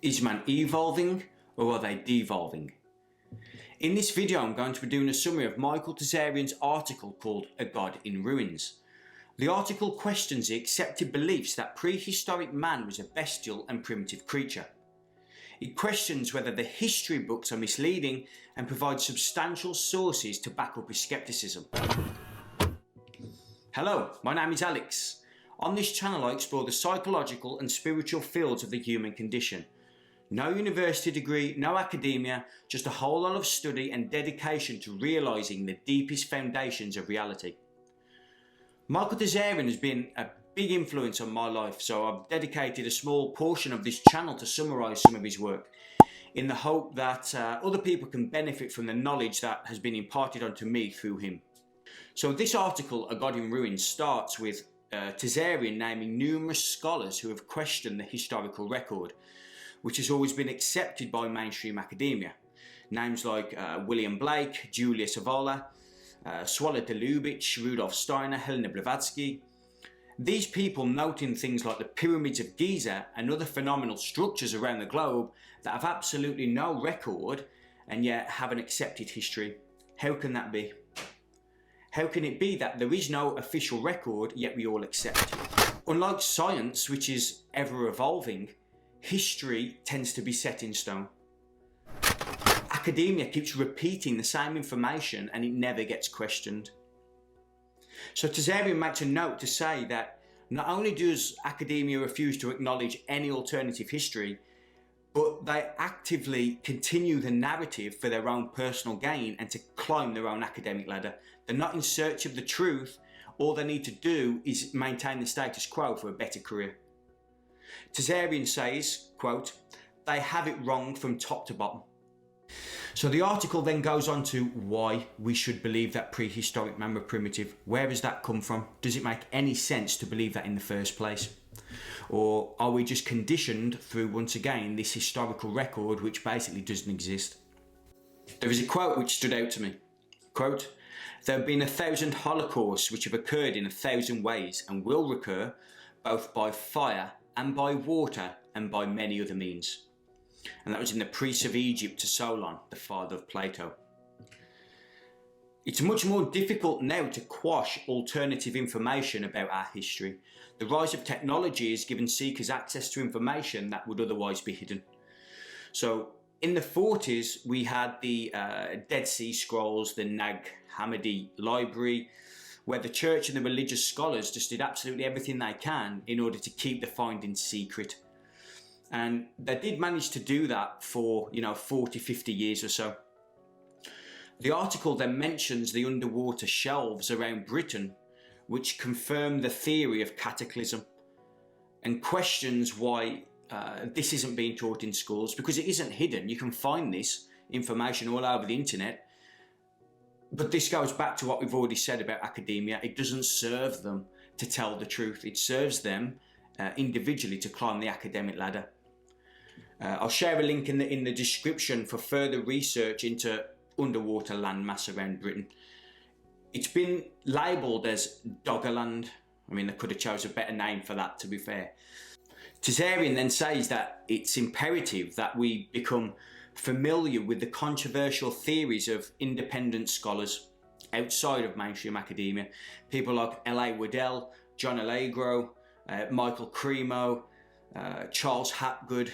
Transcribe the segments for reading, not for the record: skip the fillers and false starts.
Is man evolving or are they devolving? In this video I'm going to be doing a summary of Michael Tsarion's article called A God in Ruins. The article questions the accepted beliefs that prehistoric man was a bestial and primitive creature. It questions whether the history books are misleading and provides substantial sources to back up his skepticism. Hello, my name is Alex. On this channel I explore the psychological and spiritual fields of the human condition. No university degree, no academia, just a whole lot of study and dedication to realising the deepest foundations of reality. Michael Tsarion has been a big influence on my life, so I've dedicated a small portion of this channel to summarise some of his work, in the hope that other people can benefit from the knowledge that has been imparted onto me through him. So this article, A God in Ruins, starts with Tsarion naming numerous scholars who have questioned the historical record, which has always been accepted by mainstream academia. Names like William Blake, Julius Evola, Swallow de Lubitsch, Rudolf Steiner, Helena Blavatsky. These people noting things like the pyramids of Giza and other phenomenal structures around the globe that have absolutely no record and yet have an accepted history. How can that be? How can it be that there is no official record yet we all accept? Unlike science, which is ever evolving, history tends to be set in stone. Academia keeps repeating the same information and it never gets questioned. So Tsarion makes a note to say that not only does academia refuse to acknowledge any alternative history, but they actively continue the narrative for their own personal gain and to climb their own academic ladder. They're not in search of the truth. All they need to do is maintain the status quo for a better career. Tsarion says, quote, "They have it wrong from top to bottom." So the article then goes on to why we should believe that prehistoric man were primitive. Where does that come from? Does it make any sense to believe that in the first place? Or are we just conditioned through, once again, this historical record which basically doesn't exist? There is a quote which stood out to me. Quote, "There have been 1,000 holocausts which have occurred in 1,000 ways and will recur both by fire and by water and by many other means." And that was in the Priests of Egypt to Solon, the father of Plato. It's much more difficult now to quash alternative information about our history. The rise of technology has given seekers access to information that would otherwise be hidden. So in the 40s we had the Dead Sea Scrolls, the Nag Hammadi Library, where the church and the religious scholars just did absolutely everything they can in order to keep the findings secret. And they did manage to do that for, 40, 50 years or so. The article then mentions the underwater shelves around Britain, which confirm the theory of cataclysm, and questions why this isn't being taught in schools, because it isn't hidden. You can find this information all over the internet. But this goes back to what we've already said about academia. It doesn't serve them to tell the truth. It serves them individually to climb the academic ladder. I'll share a link in the description for further research into underwater landmass around Britain. It's been labelled as Doggerland. I mean, they could have chose a better name for that, to be fair. Tsarion then says that it's imperative that we become familiar with the controversial theories of independent scholars outside of mainstream academia. People like L.A. Waddell, John Allegro, Michael Cremo, Charles Hapgood,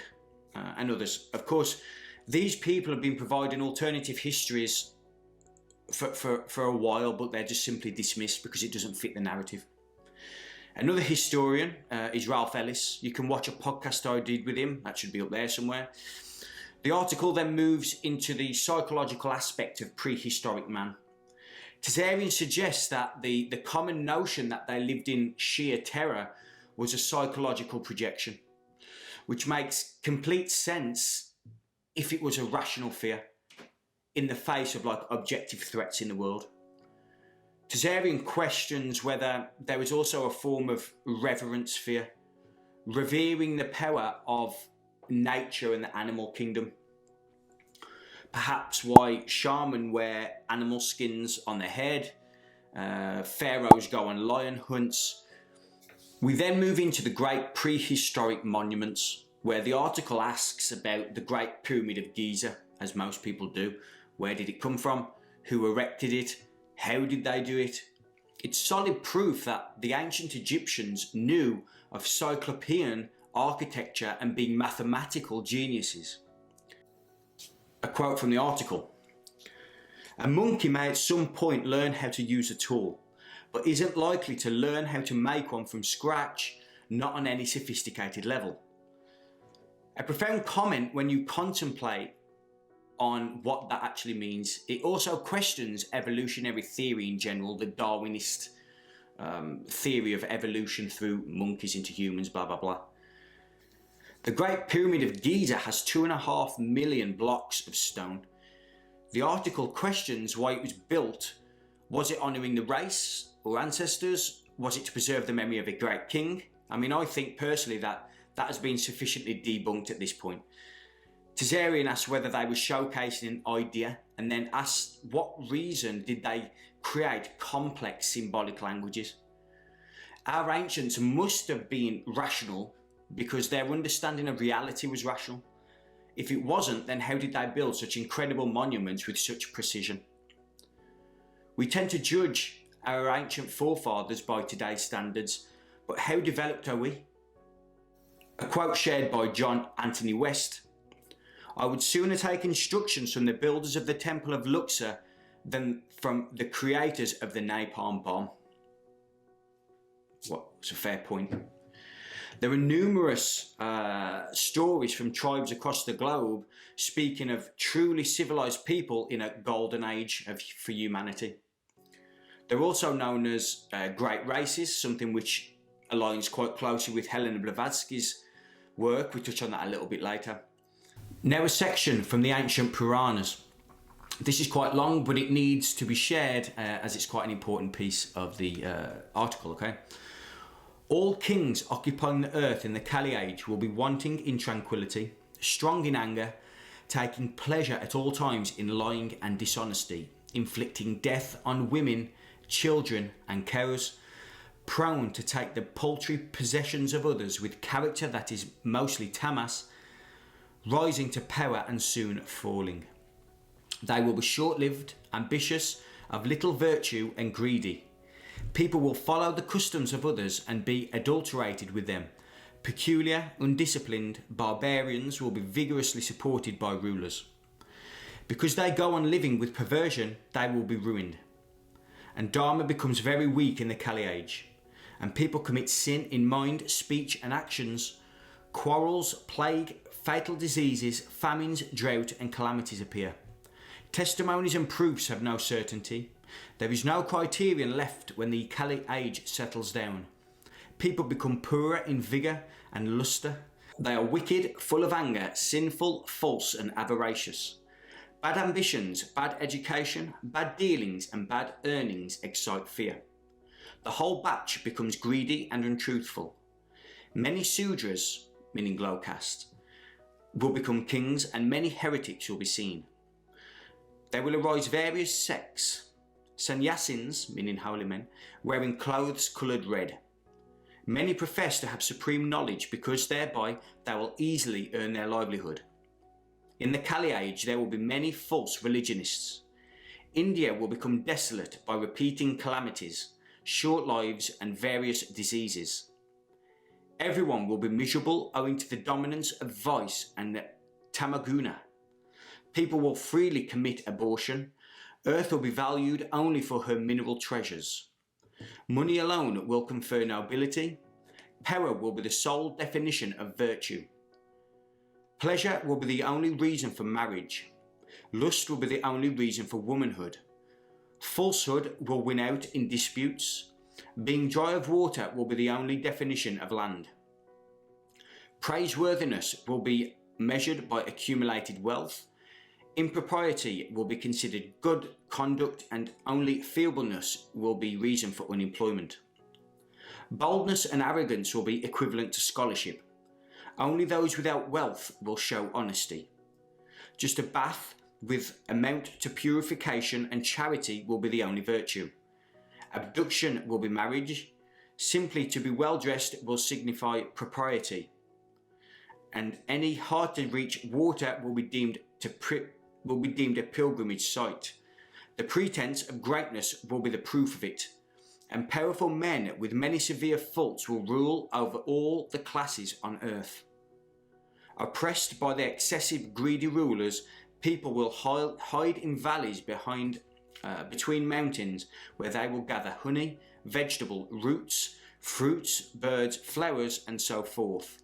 and others. Of course, these people have been providing alternative histories for a while, but they're just simply dismissed because it doesn't fit the narrative. Another historian is Ralph Ellis. You can watch a podcast I did with him. That should be up there somewhere. The article then moves into the psychological aspect of prehistoric man. Tsarion suggests that the common notion that they lived in sheer terror was a psychological projection, which makes complete sense if it was a rational fear in the face of objective threats in the world. Tsarion questions whether there is also a form of reverence fear, revering the power of nature and the animal kingdom. Perhaps why shamans wear animal skins on their head, pharaohs go on lion hunts. We then move into the great prehistoric monuments, where the article asks about the Great Pyramid of Giza, as most people do. Where did it come from? Who erected it? How did they do it? It's solid proof that the ancient Egyptians knew of Cyclopean architecture and being mathematical geniuses. A quote from the article: "A monkey may at some point learn how to use a tool, but isn't likely to learn how to make one from scratch, not on any sophisticated level." A profound comment when you contemplate on what that actually means. It also questions evolutionary theory in general, the Darwinist theory of evolution through monkeys into humans, blah, blah, blah. The Great Pyramid of Giza has 2.5 million blocks of stone. The article questions why it was built. Was it honouring the race or ancestors? Was it to preserve the memory of a great king? I mean, I think personally that has been sufficiently debunked at this point. Tsarion asked whether they were showcasing an idea, and then asked what reason did they create complex symbolic languages. Our ancients must have been rational because their understanding of reality was rational. If it wasn't, then how did they build such incredible monuments with such precision? We tend to judge our ancient forefathers by today's standards, but how developed are we? A quote shared by John Anthony West: "I would sooner take instructions from the builders of the Temple of Luxor than from the creators of the napalm bomb." Well, it's a fair point. There are numerous stories from tribes across the globe speaking of truly civilized people in a golden age for humanity. They're also known as great races, something which aligns quite closely with Helena Blavatsky's work. We'll touch on that a little bit later. Now a section from the ancient Puranas. This is quite long, but it needs to be shared as it's quite an important piece of the article, okay? "All kings occupying the earth in the Kali age will be wanting in tranquility, strong in anger, taking pleasure at all times in lying and dishonesty, inflicting death on women, children and cows, prone to take the paltry possessions of others with character that is mostly tamas, rising to power and soon falling. They will be short-lived, ambitious, of little virtue and greedy. People will follow the customs of others and be adulterated with them. Peculiar, undisciplined barbarians will be vigorously supported by rulers. Because they go on living with perversion, they will be ruined. And Dharma becomes very weak in the Kali age, and people commit sin in mind, speech and actions. Quarrels, plague, fatal diseases, famines, drought and calamities appear. Testimonies and proofs have no certainty. There is no criterion left when the Kali age settles down. People become poorer in vigour and lustre. They are wicked, full of anger, sinful, false and avaricious. Bad ambitions, bad education, bad dealings and bad earnings excite fear. The whole batch becomes greedy and untruthful. Many Sudras, meaning low caste, will become kings and many heretics will be seen. There will arise various sects, sannyasins, meaning holy men, wearing clothes coloured red. Many profess to have supreme knowledge because thereby they will easily earn their livelihood. In the Kali age there will be many false religionists. India will become desolate by repeating calamities, short lives and various diseases. Everyone will be miserable owing to the dominance of vice and tamaguna. People will freely commit abortion. Earth will be valued only for her mineral treasures. Money alone will confer nobility. Power will be the sole definition of virtue. Pleasure will be the only reason for marriage. Lust will be the only reason for womanhood. Falsehood will win out in disputes. Being dry of water will be the only definition of land. Praiseworthiness will be measured by accumulated wealth. Impropriety will be considered good conduct and only feebleness will be reason for unemployment. Boldness and arrogance will be equivalent to scholarship. Only those without wealth will show honesty. Just a bath with amount to purification and charity will be the only virtue. Abduction will be marriage. Simply to be well dressed will signify propriety. and any hard to reach water will be deemed a pilgrimage site. The pretense of greatness will be the proof of it, and powerful men with many severe faults will rule over all the classes on earth. Oppressed by their excessive greedy rulers, people will hide in valleys between mountains, where they will gather honey, vegetable, roots, fruits, birds, flowers, and so forth.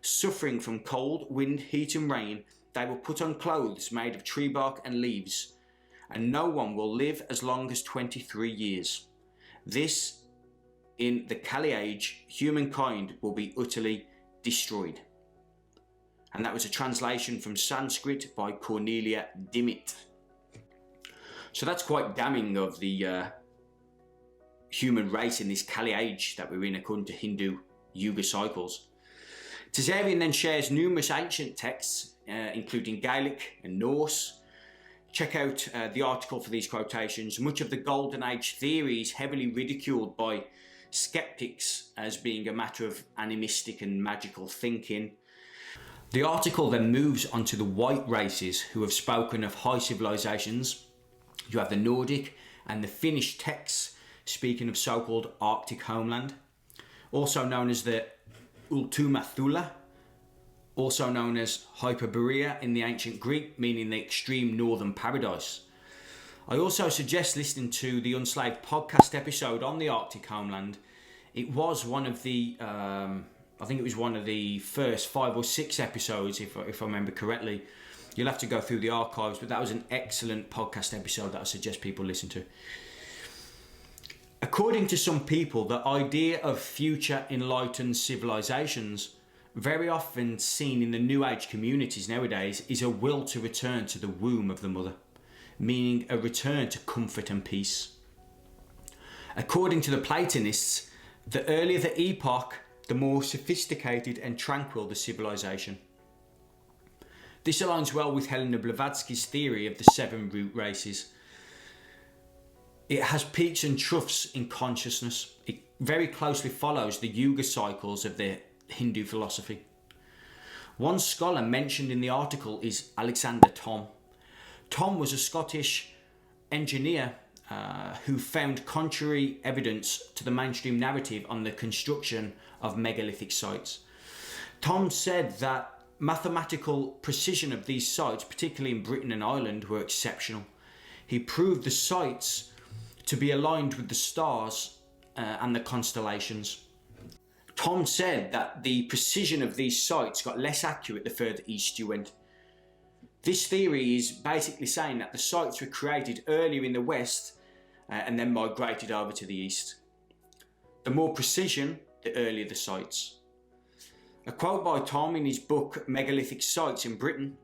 Suffering from cold, wind, heat and rain, they will put on clothes made of tree bark and leaves, and no one will live as long as 23 years. This, in the Kali Age, humankind will be utterly destroyed. And that was a translation from Sanskrit by Cornelia Dimmitt. So that's quite damning of the human race in this Kali Age that we're in, according to Hindu Yuga cycles. Tsarion then shares numerous ancient texts, including Gaelic and Norse. Check out the article for these quotations. Much of the Golden Age theory is heavily ridiculed by skeptics as being a matter of animistic and magical thinking. The article then moves on to the white races who have spoken of high civilizations. You have the Nordic and the Finnish texts speaking of so-called Arctic homeland, also known as the Ultima Thule, also known as Hyperborea in the ancient Greek, meaning the extreme northern paradise. I also suggest listening to the Unslaved podcast episode on the Arctic homeland. It was one of the I think it was one of the first 5 or 6 episodes, if I remember correctly. You'll have to go through the archives, but that was an excellent podcast episode that I suggest people listen to. According to some people, the idea of future enlightened civilizations, very often seen in the New Age communities nowadays, is a will to return to the womb of the mother, meaning a return to comfort and peace. According to the Platonists, the earlier the epoch, the more sophisticated and tranquil the civilization. This aligns well with Helena Blavatsky's theory of the 7 root races. It has peaks and troughs in consciousness. It very closely follows the Yuga cycles of the Hindu philosophy. One scholar mentioned in the article is Alexander Thom. Thom was a Scottish engineer who found contrary evidence to the mainstream narrative on the construction of megalithic sites. Thom said that mathematical precision of these sites, particularly in Britain and Ireland, were exceptional. He proved the sites to be aligned with the stars and the constellations. Thom said that the precision of these sites got less accurate the further east you went. This theory is basically saying that the sites were created earlier in the west and then migrated over to the east. The more precision, the earlier the sites. A quote by Thom in his book Megalithic Sites in Britain: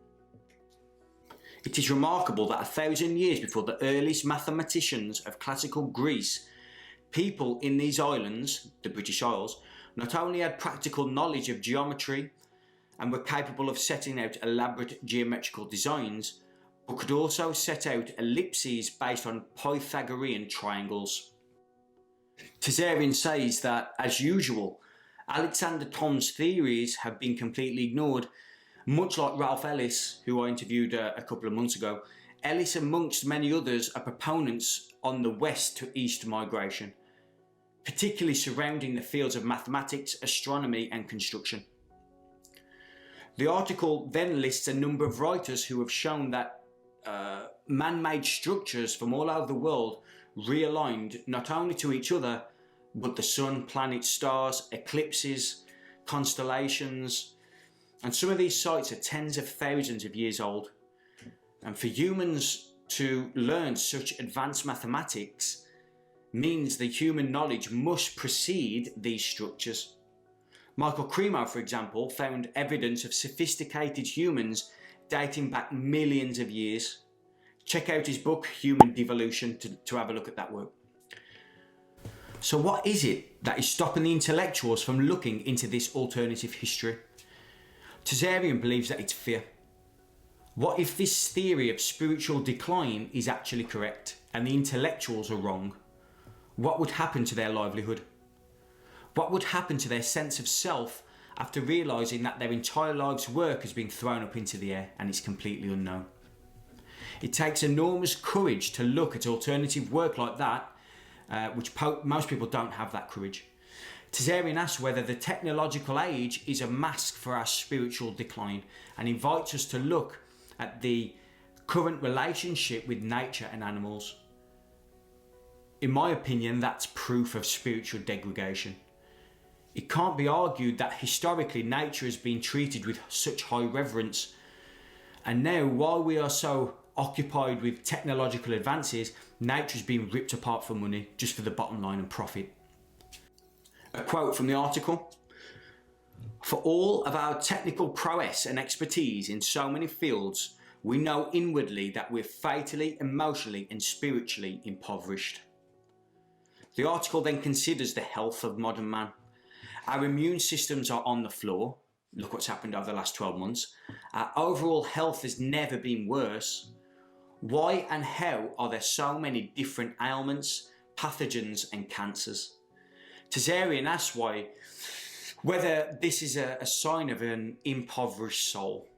"It is remarkable that 1,000 years before the earliest mathematicians of classical Greece, people in these islands, the British Isles, not only had practical knowledge of geometry and were capable of setting out elaborate geometrical designs, but could also set out ellipses based on Pythagorean triangles." Tsarion says that, as usual, Alexander Thom's theories have been completely ignored. Much like Ralph Ellis, who I interviewed a couple of months ago, Ellis, amongst many others, are proponents on the west to east migration, particularly surrounding the fields of mathematics, astronomy and construction. The article then lists a number of writers who have shown that man-made structures from all over the world realigned not only to each other, but the sun, planets, stars, eclipses, constellations, and some of these sites are tens of thousands of years old. And for humans to learn such advanced mathematics means the human knowledge must precede these structures. Michael Tsarion, for example, found evidence of sophisticated humans dating back millions of years. Check out his book, Human Devolution, to have a look at that work. So what is it that is stopping the intellectuals from looking into this alternative history? Tsarion believes that it's fear. What if this theory of spiritual decline is actually correct and the intellectuals are wrong? What would happen to their livelihood? What would happen to their sense of self after realising that their entire life's work has been thrown up into the air and it's completely unknown. It takes enormous courage to look at alternative work like that, which most people don't have that courage. Tsarion asks whether the technological age is a mask for our spiritual decline and invites us to look at the current relationship with nature and animals. In my opinion, that's proof of spiritual degradation. It can't be argued that historically nature has been treated with such high reverence, and now while we are so occupied with technological advances, nature is being ripped apart for money, just for the bottom line and profit. A quote from the article: "For all of our technical prowess and expertise in so many fields, we know inwardly that we're fatally, emotionally and spiritually impoverished." The article then considers the health of modern man. Our immune systems are on the floor. Look what's happened over the last 12 months. Our overall health has never been worse. Why and how are there so many different ailments, pathogens and cancers? Tsarion asks whether this is a sign of an impoverished soul.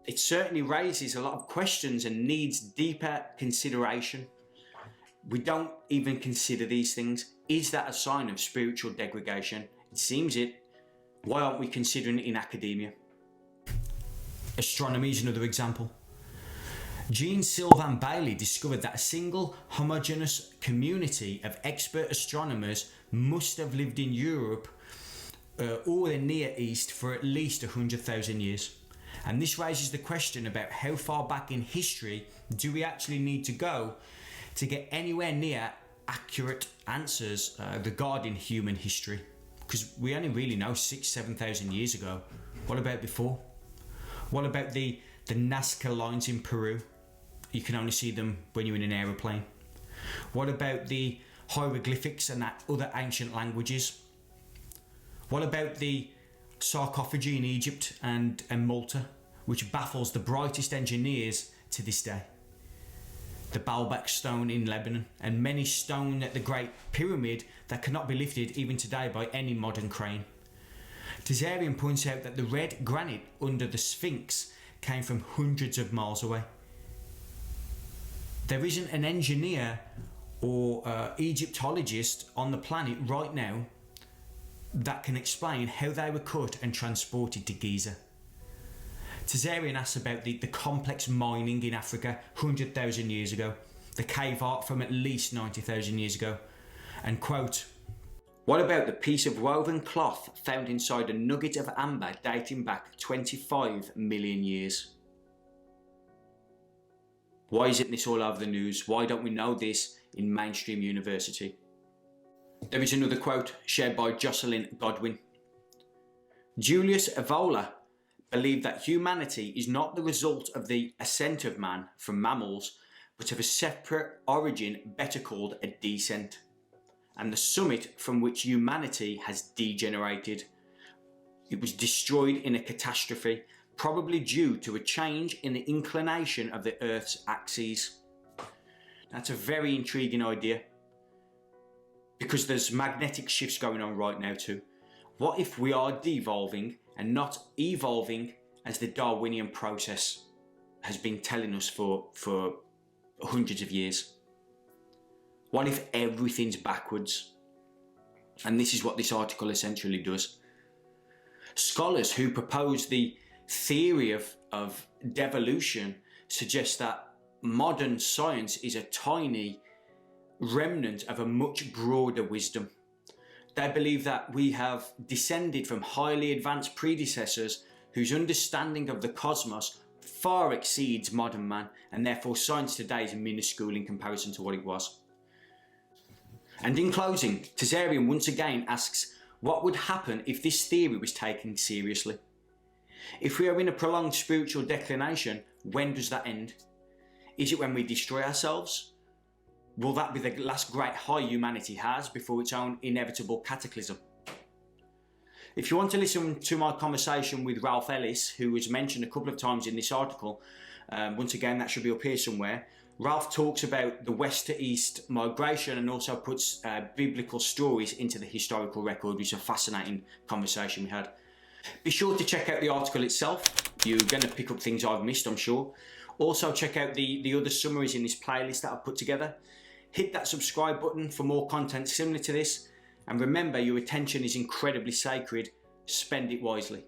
It certainly raises a lot of questions and needs deeper consideration. We don't even consider these things. Is that a sign of spiritual degradation? It seems it. Why aren't we considering it in academia? Astronomy is another example. Jean Sylvain Bailey discovered that a single homogeneous community of expert astronomers must have lived in Europe or the Near East for at least 100,000 years. And this raises the question about how far back in history do we actually need to go to get anywhere near accurate answers regarding human history? Because we only really know 6,000-7,000 years ago. What about before? What about the Nazca lines in Peru? You can only see them when you're in an aeroplane. What about the hieroglyphics and other ancient languages? What about the sarcophagi in Egypt and Malta, which baffles the brightest engineers to this day? The Baalbek stone in Lebanon, and many stone at the Great Pyramid that cannot be lifted even today by any modern crane. Tsarion points out that the red granite under the Sphinx came from hundreds of miles away. There isn't an engineer or Egyptologist on the planet right now that can explain how they were cut and transported to Giza. Tsarion asks about the complex mining in Africa 100,000 years ago, the cave art from at least 90,000 years ago, and quote, "What about the piece of woven cloth found inside a nugget of amber dating back 25 million years? Why isn't this all over the news? Why don't we know this in mainstream university?" There is another quote shared by Jocelyn Godwin. "Julius Evola believed that humanity is not the result of the ascent of man from mammals, but of a separate origin better called a descent, and the summit from which humanity has degenerated. It was destroyed in a catastrophe, probably due to a change in the inclination of the Earth's axes." That's a very intriguing idea, because there's magnetic shifts going on right now too. What if we are devolving and not evolving as the Darwinian process has been telling us for hundreds of years? What if everything's backwards? And this is what this article essentially does. Scholars who propose the theory of devolution suggest that modern science is a tiny remnant of a much broader wisdom. They believe that we have descended from highly advanced predecessors whose understanding of the cosmos far exceeds modern man, and therefore science today is minuscule in comparison to what it was. And in closing, Tsarion once again asks, what would happen if this theory was taken seriously? If we are in a prolonged spiritual declination, when does that end? Is it when we destroy ourselves? Will that be the last great high humanity has before its own inevitable cataclysm? If you want to listen to my conversation with Ralph Ellis, who was mentioned a couple of times in this article, once again that should be up here somewhere, Ralph talks about the west to east migration and also puts biblical stories into the historical record, which is a fascinating conversation we had. Be sure to check out the article itself. You're going to pick up things I've missed, I'm sure. Also check out the other summaries in this playlist that I've put together. Hit that subscribe button for more content similar to this. And remember, your attention is incredibly sacred. Spend it wisely.